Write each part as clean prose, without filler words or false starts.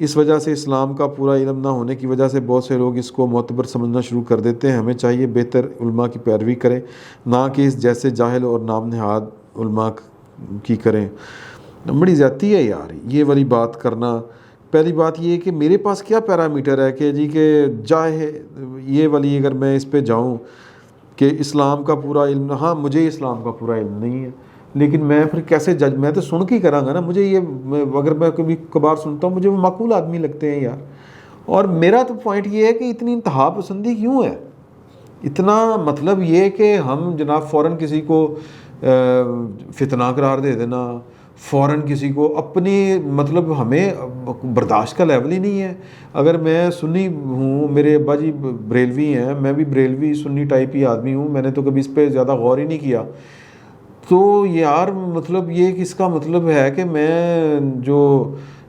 اس وجہ سے اسلام کا پورا علم نہ ہونے کی وجہ سے بہت سے لوگ اس کو معتبر سمجھنا شروع کر دیتے ہیں. ہمیں چاہیے بہتر علماء کی پیروی کریں, نہ کہ اس جیسے جاہل اور نام نہاد علماء کی کریں. بڑی زیادتی ہے یار یہ والی بات کرنا. پہلی بات یہ ہے کہ میرے پاس کیا پیرامیٹر ہے کہ جی کہ جائے یہ والی اگر میں اس پہ جاؤں کہ اسلام کا پورا علم, ہاں مجھے اسلام کا پورا علم نہیں ہے, لیکن میں پھر کیسے جج, میں تو سن کے ہی کراں گا نا. مجھے یہ اگر میں کبھی کبھار سنتا ہوں مجھے وہ معقول آدمی لگتے ہیں یار. اور میرا تو پوائنٹ یہ ہے کہ اتنی انتہا پسندی کیوں ہے, اتنا مطلب یہ کہ ہم جناب فوراً کسی کو فتنہ قرار دے دینا, فوراً کسی کو اپنی مطلب ہمیں برداشت کا لیول ہی نہیں ہے. اگر میں سنی ہوں, میرے ابا جی بریلوی ہیں, میں بھی بریلوی سنی ٹائپ ہی آدمی ہوں, میں نے تو کبھی اس پہ زیادہ غور ہی نہیں کیا. تو یار مطلب یہ کس کا مطلب ہے کہ میں جو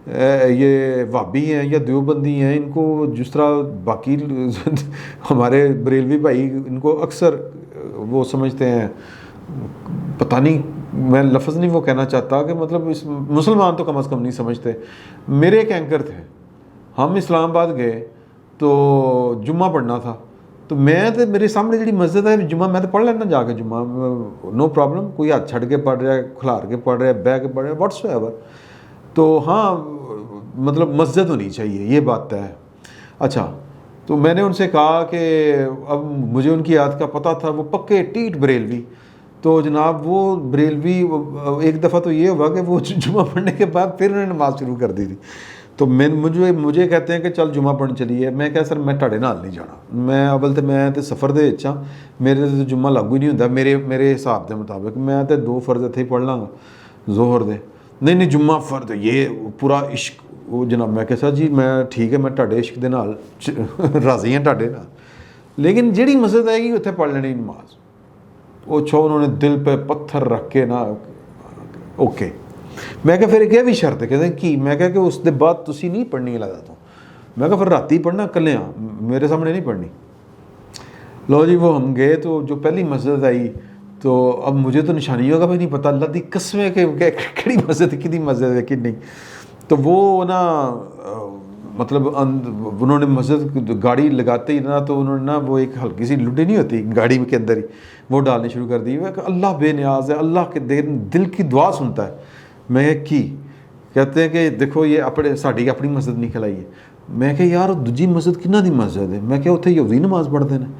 یہ وہابی ہیں یا دیوبندی ہیں ان کو جس طرح باقی ہمارے بریلوی بھائی ان کو اکثر وہ سمجھتے ہیں, پتہ نہیں میں لفظ نہیں وہ کہنا چاہتا کہ مطلب اس مسلمان تو کم از کم نہیں سمجھتے. میرے ایک اینکر تھے, ہم اسلام آباد گئے تو جمعہ پڑھنا تھا, تو میں تو میرے سامنے جڑی مسجد ہے جمعہ میں تو پڑھ لینا جا کے جمعہ, نو پرابلم, کوئی ہاتھ چھڑ کے پڑھ رہا ہے, کھلار کے پڑھ رہا ہے, بہ کے پڑھ رہا ہے, واٹس ایور. تو ہاں مطلب مسجد ہونی چاہیے یہ بات ہے. اچھا تو میں نے ان سے کہا کہ اب مجھے ان کی عادت کا پتہ تھا, وہ پکے ٹیٹ بریلوی. تو جناب وہ بریلوی ایک دفعہ تو یہ ہوا کہ وہ جمعہ پڑھنے کے بعد پھر انہوں نے نماز شروع کر دی تھی. تو مجھے کہتے ہیں کہ چل جمعہ پڑھنے چلیے. میں کہا سر میں تہاڈے نال نہیں جانا, میں اول تو میں تے سفر دے وچ ہاں, میرے تے جمعہ لاگو ہی نہیں ہوندا میرے حساب دے مطابق. میں تے 2 فرض اتھے ہی پڑھ لاں گا ظہر دے, نہیں جمعہ فرض یہ پورا عشق. وہ جناب میں کہا سر جی میں ٹھیک ہے, میں تہاڈے عشق دے نال راضی ہاں تہاڈے نال, لیکن جہڑی مسجد آئے گی اتنے پڑھ لینی نماز. وہ انہوں نے دل پہ پتھر رکھ کے نا اوکے. میں کہا پھر ایک یہ بھی شرط ہے, کہتے ہیں کی, میں کہا کہ اس دے بعد تسی نہیں پڑھنی علیحدہ تو. میں کہا پھر راتی پڑھنا کلے ہاں, میرے سامنے نہیں پڑھنی. لو جی وہ ہم گئے تو جو پہلی مسجد آئی تو اب مجھے تو نشانیوں کا بھی نہیں پتہ, اللہ دی قسم ہے کہ کہڑی مسجد ہے کدی مسجد ہے کہ نہیں. تو وہ نا مطلب انہوں نے مسجد گاڑی لگاتے ہی نا, تو انہوں نے نا وہ ایک ہلکی سی لڈی نہیں ہوتی گاڑی کے اندر ہی, وہ ڈالنی شروع کر دی. کہ اللہ بے نیاز ہے, اللہ کے دل کی دعا سنتا ہے. میں کی کہتے ہیں کہ دیکھو یہ اپنے ساڈی اپنی مسجد نہیں کھلائی ہے. میں کہ یار دوجی مسجد کنہ دی مسجد ہے, میں کہ اتنے یہودی نماز پڑھتے ہیں.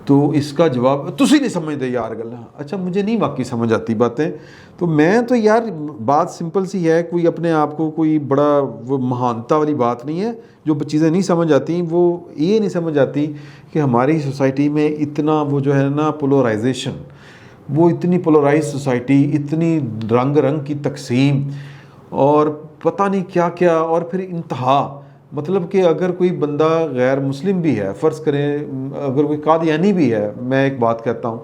تو اس کا جواب تسی نہیں سمجھتے یار گلا. اچھا مجھے نہیں واقعی سمجھ آتی باتیں. تو میں تو یار بات سمپل سی ہے, کوئی اپنے آپ کو کوئی بڑا وہ مہانتا والی بات نہیں ہے. جو چیزیں نہیں سمجھ آتی وہ یہ نہیں سمجھ آتی کہ ہماری سوسائٹی میں اتنا وہ جو ہے نا پولرائزیشن, وہ اتنی پولرائز سوسائٹی, اتنی رنگ رنگ کی تقسیم اور پتہ نہیں کیا کیا, اور پھر انتہا. مطلب کہ اگر کوئی بندہ غیر مسلم بھی ہے, فرض کریں اگر کوئی قادیانی بھی ہے, میں ایک بات کہتا ہوں,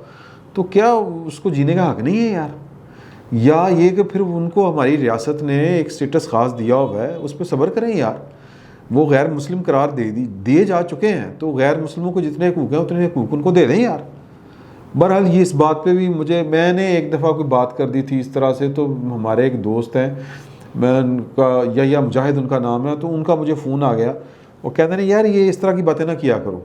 تو کیا اس کو جینے کا حق نہیں ہے یار؟ یا یہ کہ پھر ان کو ہماری ریاست نے ایک سٹیٹس خاص دیا ہوا ہے, اس پہ صبر کریں یار. وہ غیر مسلم قرار دیے جا چکے ہیں, تو غیر مسلموں کو جتنے حقوق ہیں اتنے حقوق ان کو دے دیں یار. بہرحال یہ اس بات پہ بھی میں نے ایک دفعہ کوئی بات کر دی تھی اس طرح سے. تو ہمارے ایک دوست ہیں, میں ان کا یا مجاہد ان کا نام ہے, تو ان کا مجھے فون آ گیا. وہ کہتے ہیں یار یہ اس طرح کی باتیں نہ کیا کرو,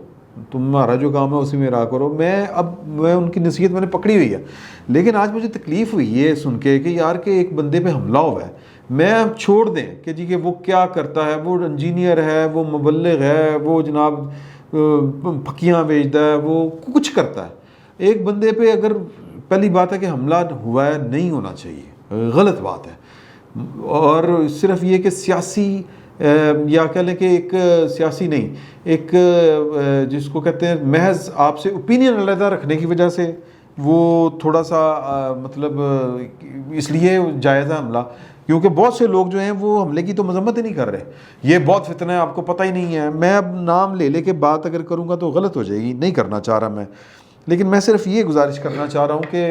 تمہارا جو کام ہے اسی میں رہا کرو. میں ان کی نصیحت میں نے پکڑی ہوئی ہے, لیکن آج مجھے تکلیف ہوئی یہ سن کے کہ یار کہ ایک بندے پہ حملہ ہوا ہے. میں چھوڑ دیں کہ جی کہ وہ کیا کرتا ہے, وہ انجینئر ہے, وہ مبلغ ہے, وہ جناب پھکیاں بیچتا ہے, وہ کچھ کرتا ہے. ایک بندے پہ اگر پہلی بات ہے کہ حملہ ہوا ہے, نہیں ہونا چاہیے, غلط بات ہے. اور صرف یہ کہ سیاسی یا کہہ لیں کہ ایک سیاسی نہیں, ایک جس کو کہتے ہیں محض آپ سے اوپینین علیحدہ رکھنے کی وجہ سے وہ تھوڑا سا مطلب اس لیے جائز ہے حملہ, کیونکہ بہت سے لوگ جو ہیں وہ حملے کی تو مذمت ہی نہیں کر رہے. یہ بہت فتنہ ہے, آپ کو پتہ ہی نہیں ہے. میں اب نام لے کے بات اگر کروں گا تو غلط ہو جائے گی, نہیں کرنا چاہ رہا میں. لیکن میں صرف یہ گزارش کرنا چاہ رہا ہوں کہ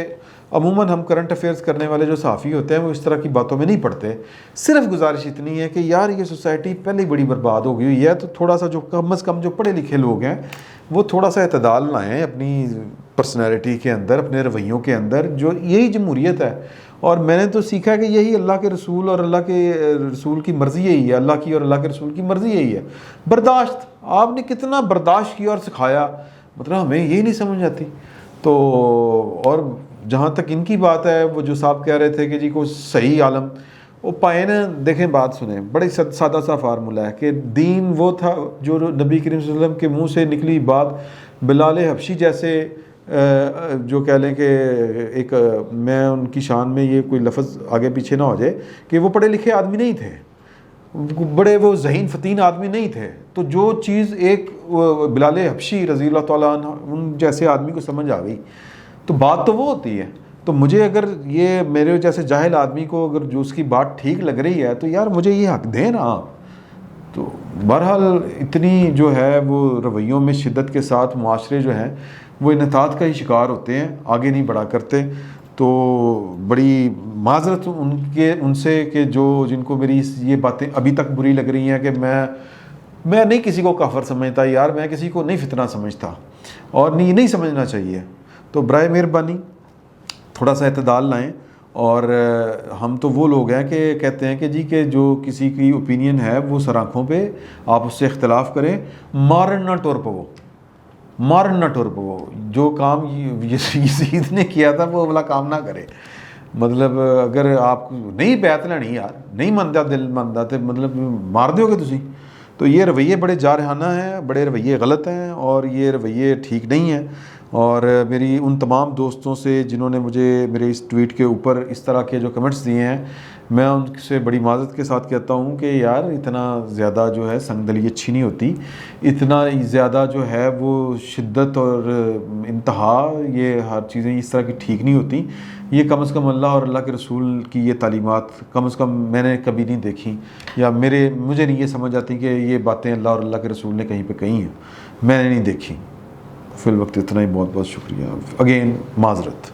عموماً ہم کرنٹ افیئرز کرنے والے جو صحافی ہوتے ہیں وہ اس طرح کی باتوں میں نہیں پڑتے. صرف گزارش اتنی ہے کہ یار یہ سوسائٹی پہلے بڑی برباد ہو گئی ہوئی ہے, تو تھوڑا سا جو کم از کم جو پڑھے لکھے لوگ ہیں وہ تھوڑا سا اعتدال لائیں اپنی پرسنالٹی کے اندر, اپنے رویوں کے اندر. جو یہی جمہوریت ہے, اور میں نے تو سیکھا کہ یہی اللہ کے رسول اور اللہ کے رسول کی مرضی یہی ہے، اللہ کی اور اللہ کے رسول کی مرضی یہی ہے۔ برداشت، آپ نے کتنا برداشت کیا اور سکھایا، مطلب ہمیں یہی نہیں سمجھ آتی۔ تو اور جہاں تک ان کی بات ہے، وہ جو صاحب کہہ رہے تھے کہ جی کوئی صحیح عالم وہ پائے نا، دیکھیں بات سنیں، بڑے سادہ سا فارمولہ ہے کہ دین وہ تھا جو نبی کریم صلی اللہ علیہ وسلم کے منہ سے نکلی بات، بلال حبشی جیسے جو کہہ لیں کہ ایک، میں ان کی شان میں یہ کوئی لفظ آگے پیچھے نہ ہو جائے کہ وہ پڑھے لکھے آدمی نہیں تھے، بڑے وہ ذہین فتین آدمی نہیں تھے، تو جو چیز ایک بلال حبشی رضی اللہ تعالیٰ عنہ ان جیسے آدمی کو سمجھ آ گئی تو بات تو وہ ہوتی ہے۔ تو مجھے اگر یہ میرے جیسے جاہل آدمی کو اگر جو اس کی بات ٹھیک لگ رہی ہے تو یار مجھے یہ حق دیں نا۔ تو بہرحال اتنی جو ہے وہ رویوں میں شدت کے ساتھ معاشرے جو ہیں وہ انحطاط کا ہی شکار ہوتے ہیں، آگے نہیں بڑھا کرتے۔ تو بڑی معذرت ان سے کہ جو جن کو میری یہ باتیں ابھی تک بری لگ رہی ہیں کہ میں نہیں کسی کو کافر سمجھتا یار، میں کسی کو نہیں فتنہ سمجھتا، اور نہیں سمجھنا چاہیے۔ تو برائے مہربانی تھوڑا سا اعتدال لائیں۔ اور ہم تو وہ لوگ ہیں کہ کہتے ہیں کہ جی کہ جو کسی کی اوپینین ہے وہ سر آنکھوں پہ آپ اس سے اختلاف کریں، مارن نہ ٹور پو، جو کام یزید نے کیا تھا وہ والا کام نہ کرے۔ مطلب اگر آپ نہیں بیعت لینی یار، نہیں منتا دل منتا تو مطلب مار دیو گے تسی۔ تو یہ رویے بڑے جارحانہ ہیں، بڑے رویے غلط ہیں، اور یہ رویے ٹھیک نہیں ہیں۔ اور میری ان تمام دوستوں سے جنہوں نے مجھے میرے اس ٹویٹ کے اوپر اس طرح کے جو کمنٹس دیے ہیں، میں ان سے بڑی معذرت کے ساتھ کہتا ہوں کہ یار اتنا زیادہ جو ہے سنگ دلی اچھی نہیں ہوتی، اتنا زیادہ جو ہے وہ شدت اور انتہا، یہ ہر چیزیں اس طرح کی ٹھیک نہیں ہوتی۔ یہ کم از کم اللہ اور اللہ کے رسول کی یہ تعلیمات کم از کم میں نے کبھی نہیں دیکھی، یا مجھے نہیں یہ سمجھ آتی کہ یہ باتیں اللہ اور اللہ کے رسول نے کہیں پہ کہی ہیں، میں نے نہیں دیکھی۔ فی الوقت اتنا ہی، بہت بہت شکریہ، اگین معذرت۔